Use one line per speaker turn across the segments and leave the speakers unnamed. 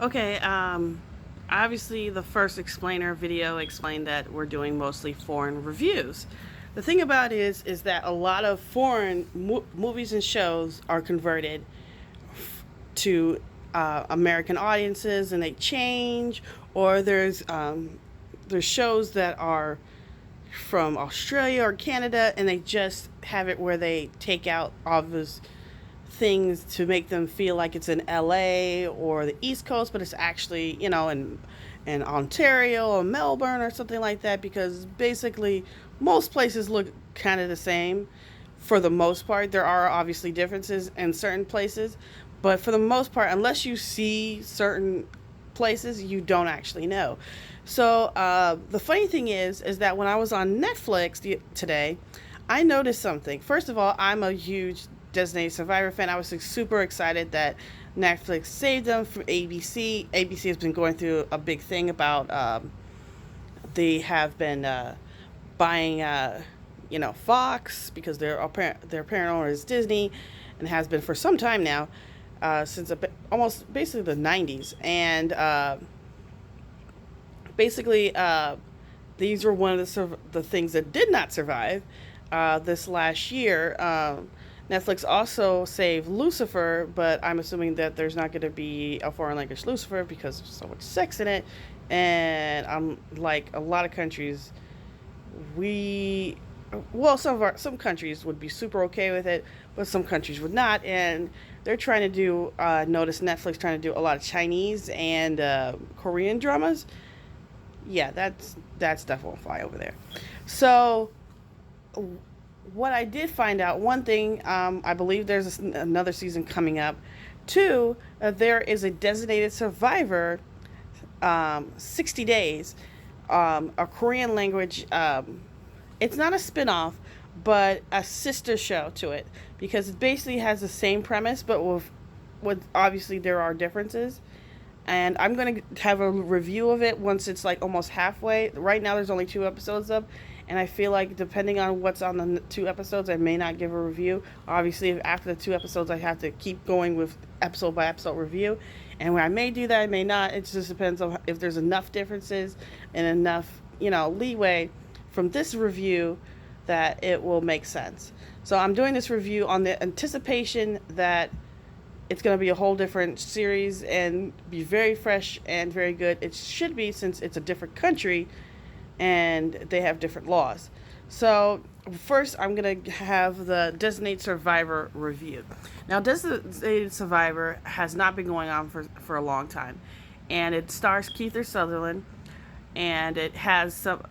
Okay, obviously the first explainer video explained that we're doing mostly foreign reviews. The thing about it is that a lot of foreign movies and shows are converted to American audiences, and they change, or there's shows that are from Australia or Canada, and they just have it where they take out obvious things to make them feel like it's in LA or the East Coast, but it's actually, in Ontario or Melbourne or something like that, because basically most places look kind of the same for the most part. There are obviously differences in certain places, but for the most part, unless you see certain places, you don't actually know. So the funny thing is that when I was on Netflix today, I noticed something. First of all, I'm a huge Designated Survivor fan. I was super excited that Netflix saved them from ABC. ABC has been going through a big thing about they have been buying Fox, because their parent owner is Disney, and has been for some time now, since almost basically the 90s. And basically these were one of the things that did not survive this last year. Netflix also saved Lucifer, but I'm assuming that there's not going to be a foreign language Lucifer because there's so much sex in it. And I'm like, a lot of countries, we well, some countries would be super okay with it, but some countries would not. And they're trying to do notice Netflix trying to do a lot of Chinese and Korean dramas. Yeah, that stuff won't fly over there. So what I did find out, one thing, I believe there's another season coming up. Two, there is a Designated Survivor, 60 days, a Korean language. It's not a spin-off, but a sister show to it, because it basically has the same premise, but with obviously there are differences. And I'm going to have a review of it once it's like almost halfway. Right now there's only 2 episodes up, and I feel like depending on what's on the 2 episodes, I may not give a review. Obviously, if after the 2 episodes, I have to keep going with episode by episode review, and where I may do that, I may not. It just depends on if there's enough differences and enough, leeway from this review that it will make sense. So I'm doing this review on the anticipation that it's going to be a whole different series and be very fresh and very good. It should be, since it's a different country and they have different laws. So first, I'm going to have the Designated Survivor review. Now, Designated Survivor has not been going on for a long time, and it stars Kiefer Sutherland, and it has some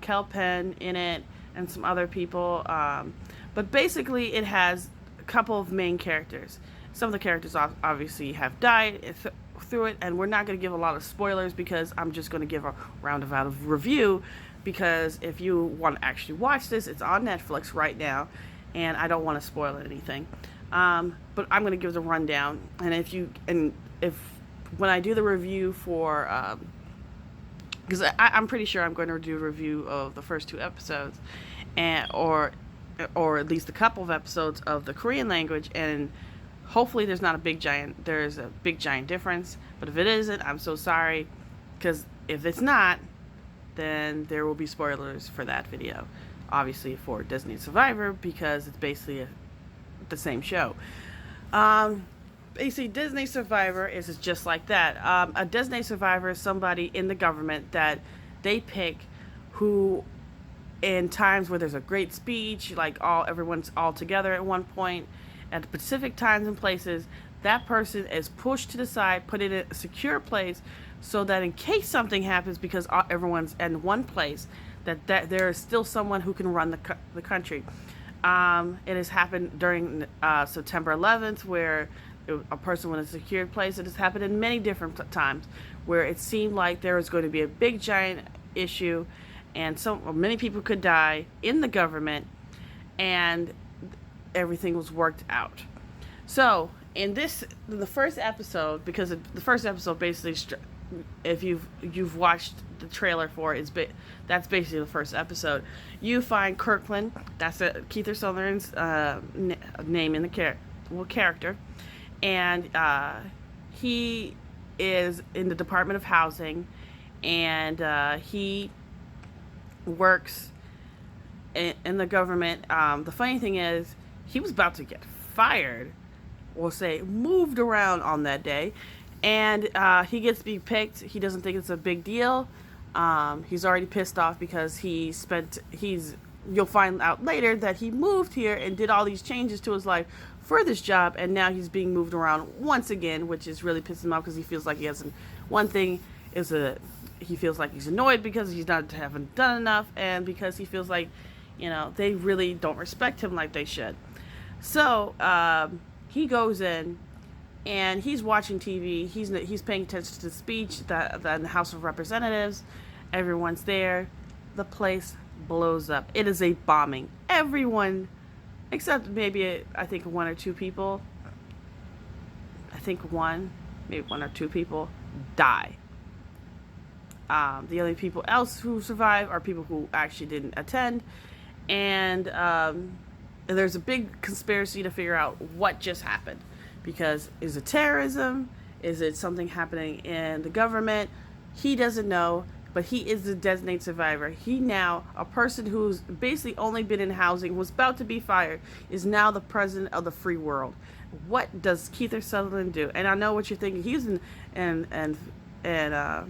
Kel Penn in it and some other people. But basically, it has a couple of main characters. Some of the characters obviously have died through it, and we're not going to give a lot of spoilers because I'm just going to give a roundabout of review. Because if you want to actually watch this, it's on Netflix right now, and I don't want to spoil anything. But I'm going to give the rundown, and if when I do the review for, because I'm pretty sure I'm going to do a review of the first 2 episodes, and or at least a couple of episodes of the Korean language, and hopefully there's a big giant difference. But if it isn't, I'm so sorry, because if it's not, then there will be spoilers for that video, obviously for Disney Survivor, because it's basically the same show. Basically, Disney Survivor is just like that. A Disney Survivor is somebody in the government that they pick, who, in times where there's a great speech, like everyone's all together at one point, at specific times and places, that person is pushed to the side, put in a secure place, so that in case something happens, because everyone's in one place, that there is still someone who can run the country. It has happened during September 11th, where a person was in a secured place. It has happened in many different times where it seemed like there was going to be a big giant issue, and many people could die in the government, and everything was worked out. So in the first episode, because the first episode basically, if you've watched the trailer for it, that's basically the first episode. You find Kirkland, that's Kiefer Sutherland's name in the character, and he is in the Department of Housing, and he works in the government. The funny thing is, he was about to get fired, or say moved around on that day, and he gets to be picked. He doesn't think it's a big deal. He's already pissed off because you'll find out later that he moved here and did all these changes to his life for this job, and now he's being moved around once again, which is really pissing him off because he feels like he hasn't. One thing is he feels like he's annoyed because he's not haven't done enough, and because he feels like, they really don't respect him like they should. So he goes in and he's watching TV. He's paying attention to the speech that in the House of Representatives. Everyone's there. The place blows up. It is a bombing. Everyone, except maybe I think one or two people. Maybe one or two people die. The only people else who survive are people who actually didn't attend, and there's a big conspiracy to figure out what just happened. Because is it terrorism? Is it something happening in the government? He doesn't know, but he is the designated survivor. He now, a person who's basically only been in housing, was about to be fired, is now the president of the free world. What does Kiefer Sutherland do? And I know what you're thinking. He's in the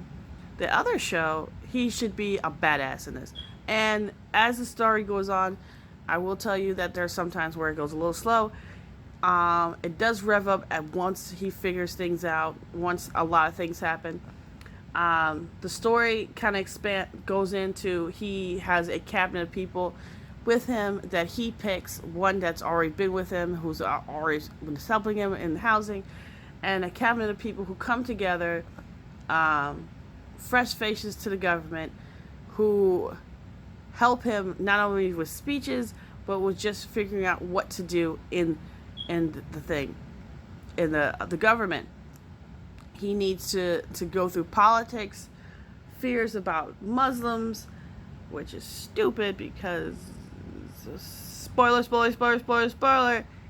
other show. He should be a badass in this. And as the story goes on, I will tell you that there's sometimes where it goes a little slow. It does rev up at once he figures things out, once a lot of things happen. The story kind of goes into, he has a cabinet of people with him that he picks, one that's already been with him, who's already been helping him in housing, and a cabinet of people who come together, fresh faces to the government, who help him not only with speeches, but with just figuring out what to do in the government. He needs to go through politics, fears about Muslims, which is stupid because spoiler,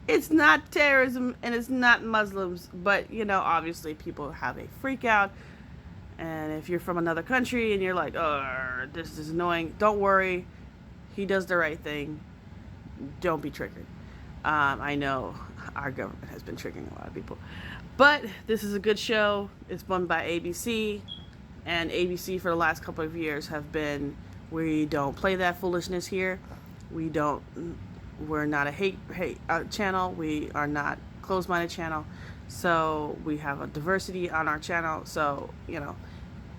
it's not terrorism and it's not Muslims, but obviously people have a freak out. And if you're from another country and you're like, oh, this is annoying, don't worry, he does the right thing. Don't be triggered. I know our government has been triggering a lot of people. But this is a good show. It's run by ABC. And ABC for the last couple of years have been, we don't play that foolishness here. We're not a hate channel. We are not closed-minded channel. So we have a diversity on our channel. So,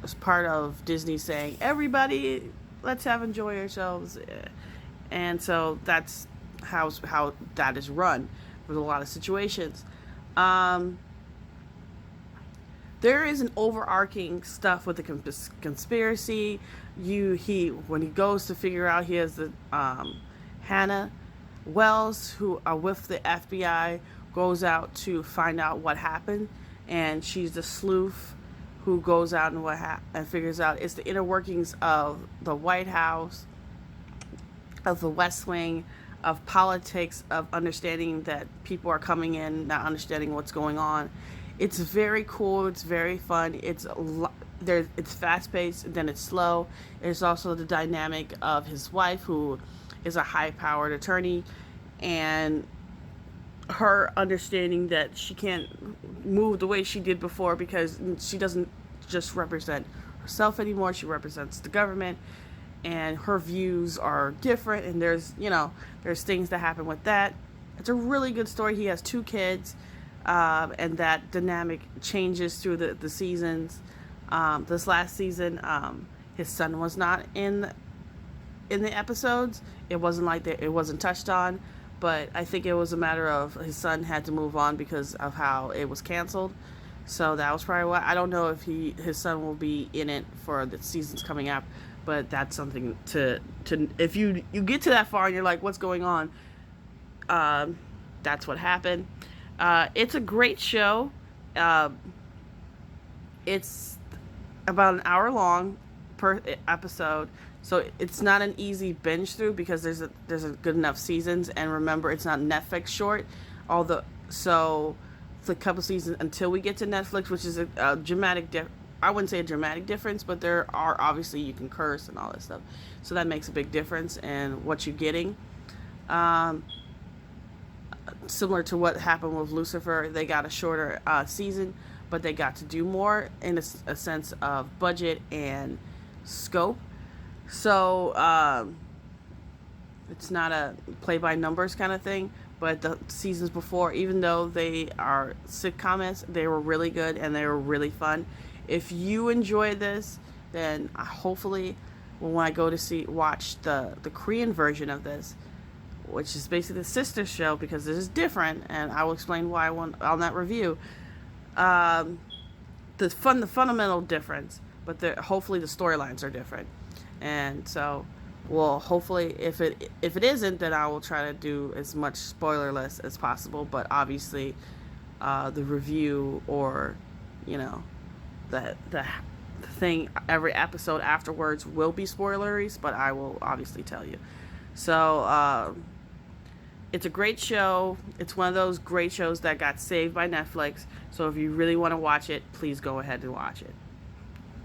it's part of Disney saying, everybody, let's enjoy ourselves. And so that's how that is run with a lot of situations. There is an overarching stuff with the conspiracy. When he goes to figure out, he has the Hannah Wells, who are with the FBI, goes out to find out what happened, and she's the sleuth who goes out and figures out it's the inner workings of the White House, of the West Wing, of politics, of understanding that people are coming in, not understanding what's going on. It's very cool. It's very fun. It's fast-paced, then it's slow. There's also the dynamic of his wife, who is a high-powered attorney, and her understanding that she can't move the way she did before because she doesn't just represent herself anymore. She represents the government, and her views are different, and there's things that happen with that. It's a really good story. He has 2 kids, and that dynamic changes through the seasons. This last season, his son was not in the episodes. It wasn't like that. It wasn't touched on, but I think it was a matter of his son had to move on because of how it was canceled. So that was probably why. I don't know if his son will be in it for the seasons coming up, but that's something to if you get to that far and you're like, what's going on? That's what happened. It's a great show. It's about an hour long per episode, so it's not an easy binge through because there's a good enough seasons. And remember, it's not Netflix short, so a couple seasons until we get to Netflix, which is a dramatic I wouldn't say a dramatic difference, but there are obviously you can curse and all that stuff, so that makes a big difference in what you're getting. Um, Similar to what happened with Lucifer, they got a shorter season, but they got to do more in a sense of budget and scope. So it's not a play by numbers kind of thing. But the seasons before, even though they are sitcoms, they were really good and they were really fun. If you enjoy this, then hopefully when I go to watch the Korean version of this, which is basically the sister show, because this is different, and I will explain why on that review. The fundamental difference, but hopefully the storylines are different, and so, well, hopefully if it isn't, then I will try to do as much spoilerless as possible. But obviously, the review or, you know, the thing every episode afterwards will be spoileries, but I will obviously tell you. So it's a great show. It's one of those great shows that got saved by Netflix. So if you really want to watch it, please go ahead and watch it.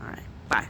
All right. Bye.